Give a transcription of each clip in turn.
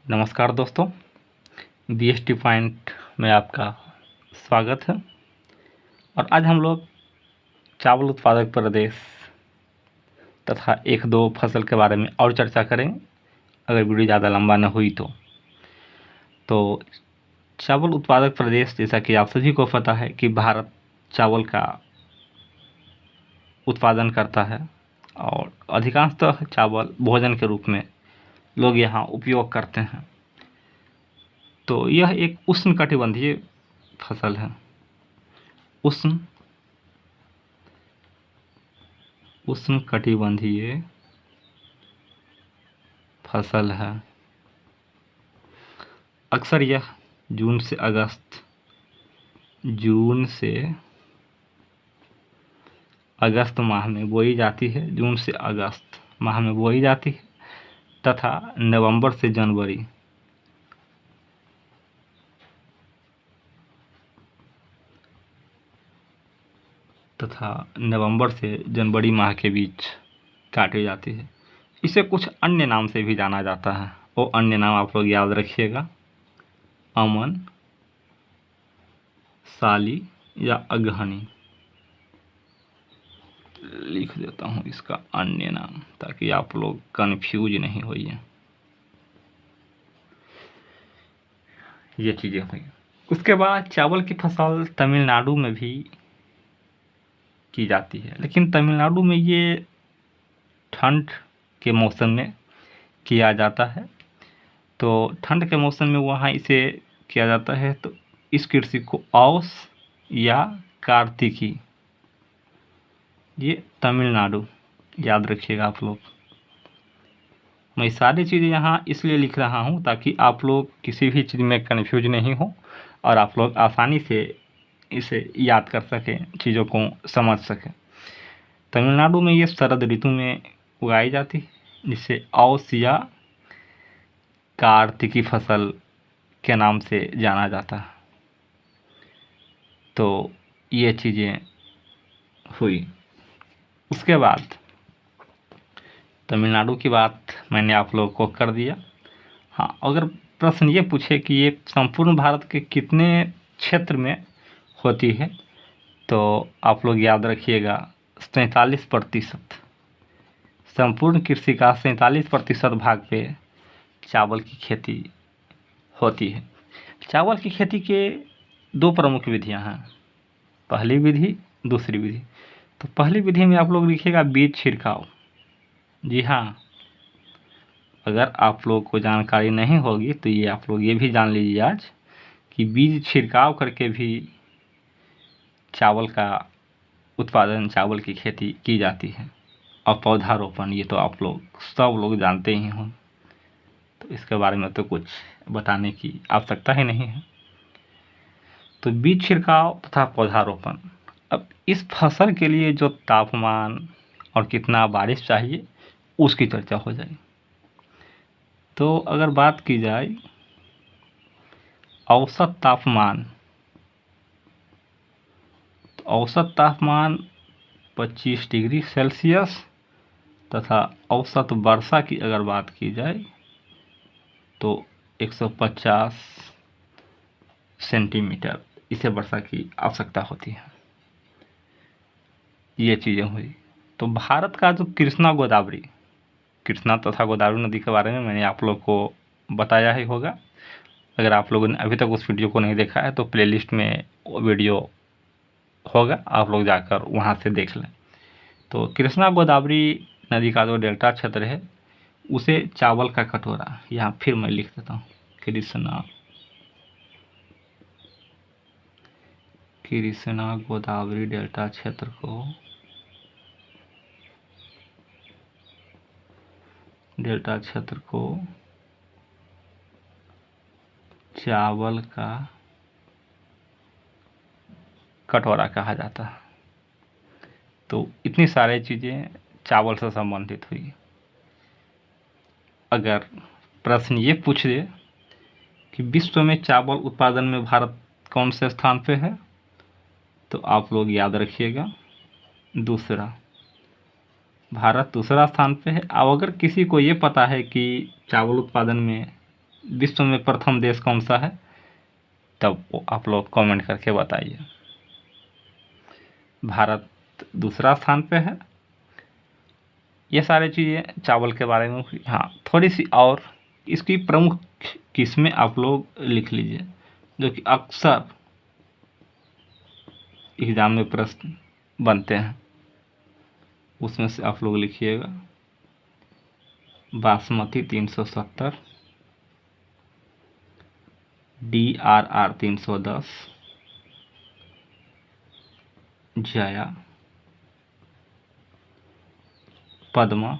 नमस्कार दोस्तों, BST point में आपका स्वागत है। और आज हम लोग चावल उत्पादक प्रदेश तथा एक दो फसल के बारे में और चर्चा करेंगे, अगर वीडियो ज़्यादा लंबा न हुई तो चावल उत्पादक प्रदेश, जैसा कि आप सभी को पता है कि भारत चावल का उत्पादन करता है और अधिकांशतः चावल भोजन के रूप में लोग यहाँ उपयोग करते हैं। तो यह एक उष्णकटिबंधीय फसल है। उष्णकटिबंधीय फसल है। अक्सर यह जून से अगस्त माह में बोई जाती है। जून से अगस्त माह में बोई जाती है तथा नवंबर से जनवरी माह के बीच काटी जाती है। इसे कुछ अन्य नाम से भी जाना जाता है। वो अन्य नाम आप लोग याद रखिएगा, अमन, साली या अगहनी। लिख देता हूँ इसका अन्य नाम ताकि आप लोग कंफ्यूज नहीं होइए। ये चीज़ें हुई। उसके बाद चावल की फसल तमिलनाडु में भी की जाती है, लेकिन तमिलनाडु में ये ठंड के मौसम में किया जाता है। तो ठंड के मौसम में वहाँ इसे किया जाता है। तो इस कृषि को औस या कार्तिकी, ये तमिलनाडु, याद रखिएगा आप लोग। मैं सारी चीज़ें यहाँ इसलिए लिख रहा हूँ ताकि आप लोग किसी भी चीज़ में कन्फ्यूज नहीं हो और आप लोग आसानी से इसे याद कर सकें, चीज़ों को समझ सकें। तमिलनाडु में ये शरद ऋतु में उगाई जाती है, जिसे औस या कार्तिकी फसल के नाम से जाना जाता है। तो ये चीज़ें हुई। उसके बाद तमिलनाडु की बात मैंने आप लोगों को कर दिया। हाँ, अगर प्रश्न ये पूछे कि ये संपूर्ण भारत के कितने क्षेत्र में होती है, तो आप लोग याद रखिएगा 47%। संपूर्ण कृषि का 47% भाग पे चावल की खेती होती है। चावल की खेती के दो प्रमुख विधियां हैं, पहली विधि, दूसरी विधि। तो पहली विधि में आप लोग लिखिएगा बीज छिड़काव। जी हाँ, अगर आप लोग को जानकारी नहीं होगी तो ये आप लोग ये भी जान लीजिए आज कि बीज छिड़काव करके भी चावल का उत्पादन, चावल की खेती की जाती है। और पौधारोपण, ये तो आप लोग सब लोग जानते ही हों, तो इसके बारे में तो कुछ बताने की आवश्यकता ही नहीं है। तो बीज छिड़काव तथा पौधारोपण। अब इस फसल के लिए जो तापमान और कितना बारिश चाहिए उसकी चर्चा हो जाए। तो अगर बात की जाए औसत तापमान, तो औसत तापमान 25 डिग्री सेल्सियस तथा औसत वर्षा की अगर बात की जाए तो 150 सेंटीमीटर इसे वर्षा की आवश्यकता होती है। ये चीज़ें हुई। तो भारत का जो कृष्णा तथा गोदावरी नदी के बारे में मैंने आप लोग को बताया ही होगा। अगर आप लोगों ने अभी तक उस वीडियो को नहीं देखा है तो प्लेलिस्ट में वो वीडियो होगा, आप लोग जाकर वहाँ से देख लें। तो कृष्णा गोदावरी नदी का जो डेल्टा क्षेत्र है उसे चावल का कटोरा, यहाँ फिर मैं लिख देता हूँ, कृष्णा गोदावरी डेल्टा क्षेत्र को चावल का कटोरा कहा जाता है। तो इतनी सारी चीज़ें चावल से संबंधित हुई। अगर प्रश्न ये पूछ दे कि विश्व में चावल उत्पादन में भारत कौन से स्थान पे है, तो आप लोग याद रखिएगा भारत दूसरा स्थान पे है। अब अगर किसी को ये पता है कि चावल उत्पादन में विश्व में प्रथम देश कौन सा है, तब वो आप लोग कमेंट करके बताइए। भारत दूसरा स्थान पे है। ये सारी चीज़ें चावल के बारे में हुई। हाँ, थोड़ी सी और इसकी प्रमुख किस्में आप लोग लिख लीजिए, जो कि अक्सर एग्जाम में प्रश्न बनते हैं, उसमें से आप लोग लिखिएगा। बासमती 370, DRR 310, जया, पद्मा,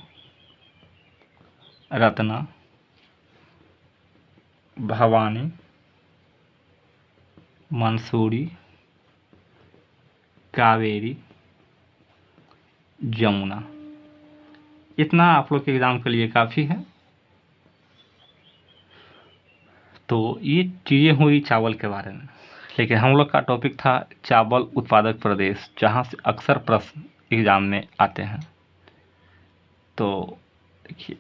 रत्ना, भवानी, मंसूरी, कावेरी, जमुना। इतना आप लोग के एग्ज़ाम के लिए काफ़ी है। तो ये चीज़ें हुई चावल के बारे में, लेकिन हम लोग का टॉपिक था चावल उत्पादक प्रदेश, जहाँ से अक्सर प्रश्न एग्ज़ाम में आते हैं। तो देखिए,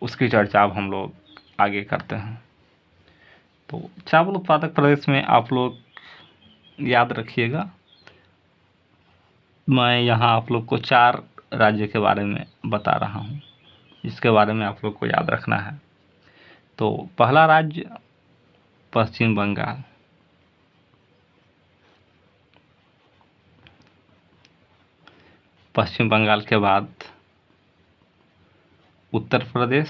उसकी चर्चा अब हम लोग आगे करते हैं। तो चावल उत्पादक प्रदेश में आप लोग याद रखिएगा, मैं यहाँ आप लोग को 4 राज्य के बारे में बता रहा हूँ, जिसके बारे में आप लोग को याद रखना है। तो पहला राज्य पश्चिम बंगाल, पश्चिम बंगाल के बाद उत्तर प्रदेश,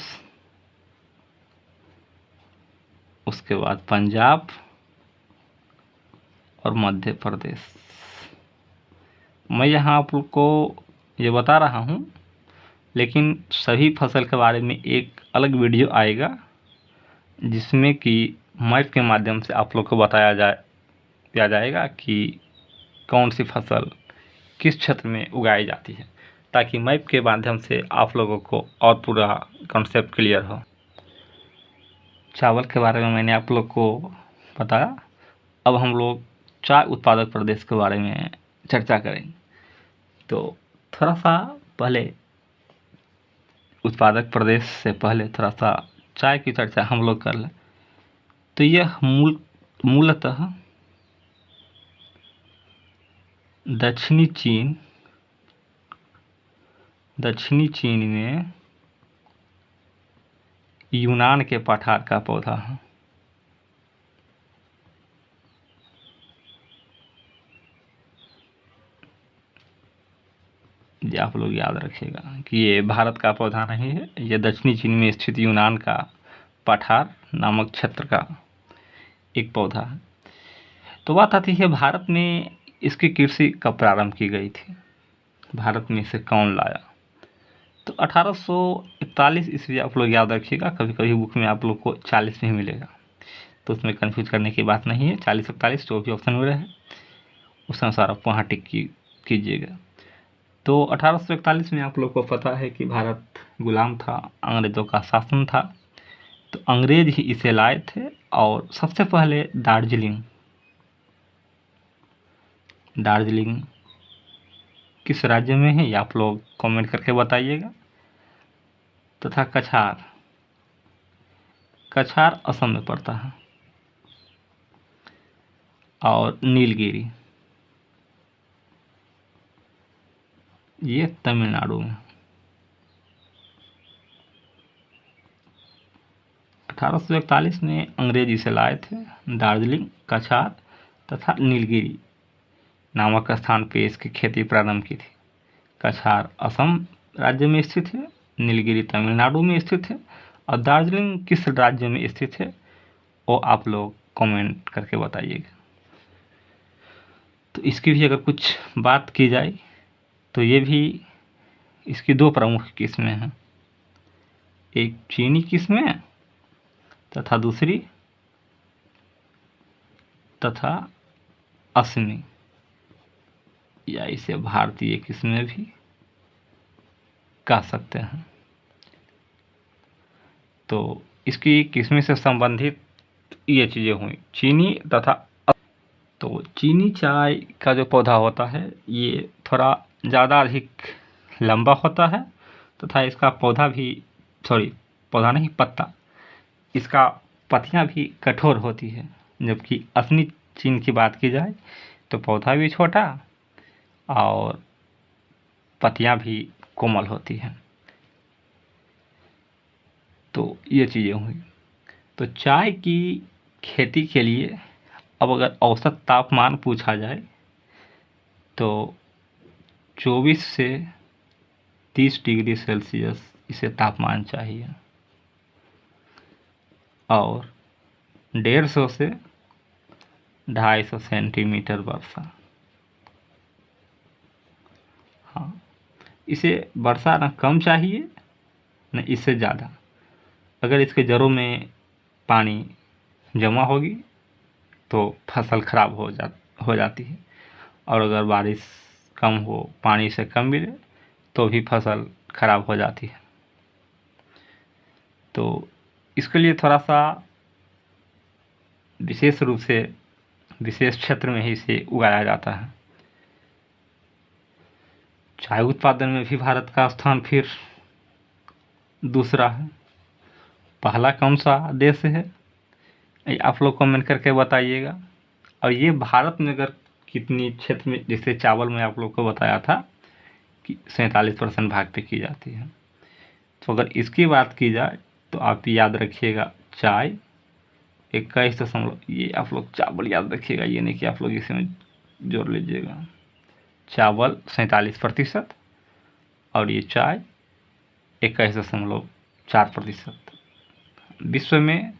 उसके बाद पंजाब और मध्य प्रदेश। मैं यहाँ आप लोग को ये बता रहा हूँ, लेकिन सभी फसल के बारे में एक अलग वीडियो आएगा, जिसमें कि मैप के माध्यम से आप लोग को बताया जाएगा कि कौन सी फसल किस क्षेत्र में उगाई जाती है, ताकि मैप के माध्यम से आप लोगों को और पूरा कॉन्सेप्ट क्लियर हो। चावल के बारे में मैंने आप लोग को बताया। अब हम लोग चाय उत्पादक प्रदेश के बारे में चर्चा करेंगे। तो थोड़ा सा पहले उत्पादक प्रदेश से पहले थोड़ा सा चाय की चर्चा हम लोग कर लें। तो यह मूलतः दक्षिणी चीन में यूनान के पठार का पौधा है। ये आप लोग याद रखिएगा कि ये भारत का पौधा नहीं है, ये दक्षिणी चीन में स्थित यूनान का पठार नामक क्षेत्र का एक पौधा है। तो बात आती है भारत में इसकी कृषि कब प्रारंभ की गई थी, भारत में इसे कौन लाया। तो 1841 ईस्वी आप लोग याद रखिएगा। कभी कभी बुक में आप लोग को 40 में मिलेगा, तो उसमें कंफ्यूज करने की बात नहीं है। 40-41 जो भी ऑप्शन में रहे उस अनुसार आप वहाँ टिक कीजिएगा। तो 1841 में आप लोग को पता है कि भारत गुलाम था, अंग्रेज़ों का शासन था। तो अंग्रेज ही इसे लाए थे, और सबसे पहले दार्जिलिंग किस राज्य में है, ये आप लोग कमेंट करके बताइएगा। तथा कछार असम में पड़ता है, और नीलगिरी ये तमिलनाडु में। 1841 में अंग्रेज इसे लाए थे। दार्जिलिंग, कछार तथा नीलगिरी नामक स्थान पे इसकी खेती प्रारंभ की थी। कछार असम राज्य में स्थित है, नीलगिरी तमिलनाडु में स्थित है, और दार्जिलिंग किस राज्य में स्थित है वो आप लोग कमेंट करके बताइएगा। तो इसकी भी अगर कुछ बात की जाए तो ये भी, इसकी 2 प्रमुख किस्में हैं, एक चीनी किस्में तथा दूसरी असमी, या इसे भारतीय किस्में भी कह सकते हैं। तो इसकी किस्में से संबंधित ये चीज़ें हुई, चीनी तथा। तो चीनी चाय का जो पौधा होता है ये थोड़ा ज़्यादा अधिक लंबा होता है, तथा इसका पौधा नहीं, पत्ता इसका पत्तियां भी कठोर होती है, जबकि असली चीन की बात की जाए तो पौधा भी छोटा और पत्तियां भी कोमल होती हैं। तो ये चीज़ें हुई। तो चाय की खेती के लिए अब अगर औसत तापमान पूछा जाए तो 24 से 30 डिग्री सेल्सियस इसे तापमान चाहिए और 150 से 250 सेंटीमीटर वर्षा। हाँ, इसे वर्षा न कम चाहिए न इससे ज़्यादा। अगर इसके जड़ों में पानी जमा होगी तो फसल खराब हो जाती है, और अगर बारिश कम हो, पानी से कम मिले तो भी फसल खराब हो जाती है। तो इसके लिए थोड़ा सा विशेष रूप से विशेष क्षेत्र में ही इसे उगाया जाता है। चाय उत्पादन में भी भारत का स्थान फिर दूसरा है। पहला कौन सा देश है, ये आप लोग कमेंट करके बताइएगा। और ये भारत में अगर कितनी क्षेत्र में, जैसे चावल में आप लोग को बताया था कि 47% भाग पे की जाती है, तो अगर इसकी बात की जाए तो आप याद रखिएगा चाय 21 ये आप लोग चावल याद रखिएगा, ये नहीं कि आप लोग इसमें जोड़ लीजिएगा। चावल 47% और ये चाय 21.4%। विश्व में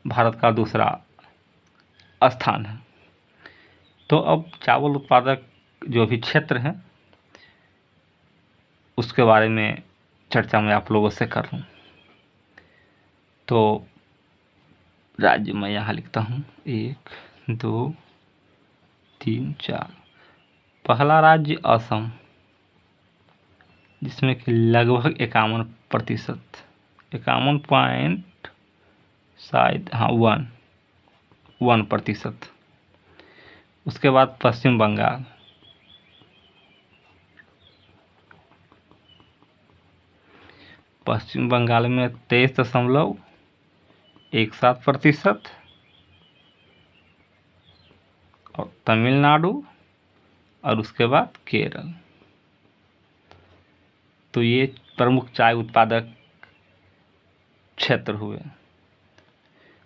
भारत का दूसरा स्थान है। तो अब चावल उत्पादक जो भी क्षेत्र हैं उसके बारे में चर्चा मैं आप लोगों से कर लूँ। तो राज्य मैं यहाँ लिखता हूँ 1 2 3 4। पहला राज्य असम, जिसमें कि लगभग 51%, 51 पॉइंट शायद, हाँ 1%। उसके बाद पश्चिम बंगाल, पश्चिम बंगाल में 23.17%, और तमिलनाडु, और उसके बाद केरल। तो ये प्रमुख चाय उत्पादक क्षेत्र हुए।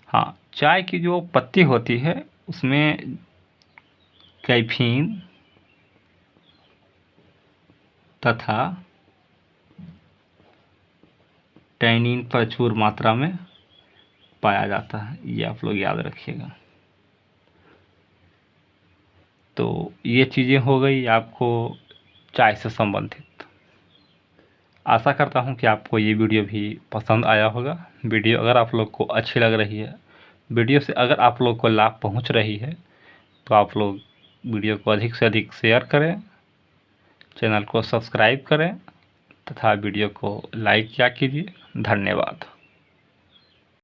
हाँ, चाय की जो पत्ती होती है उसमें कैफीन तथा टैनिन प्रचुर मात्रा में पाया जाता है, ये आप लोग याद रखिएगा। तो ये चीज़ें हो गई आपको चाय से संबंधित। आशा करता हूँ कि आपको ये वीडियो भी पसंद आया होगा। वीडियो अगर आप लोग को अच्छी लग रही है, वीडियो से अगर आप लोग को लाभ पहुँच रही है, तो आप लोग वीडियो को अधिक से अधिक शेयर करें, चैनल को सब्सक्राइब करें तथा वीडियो को लाइक किया कीजिए। धन्यवाद।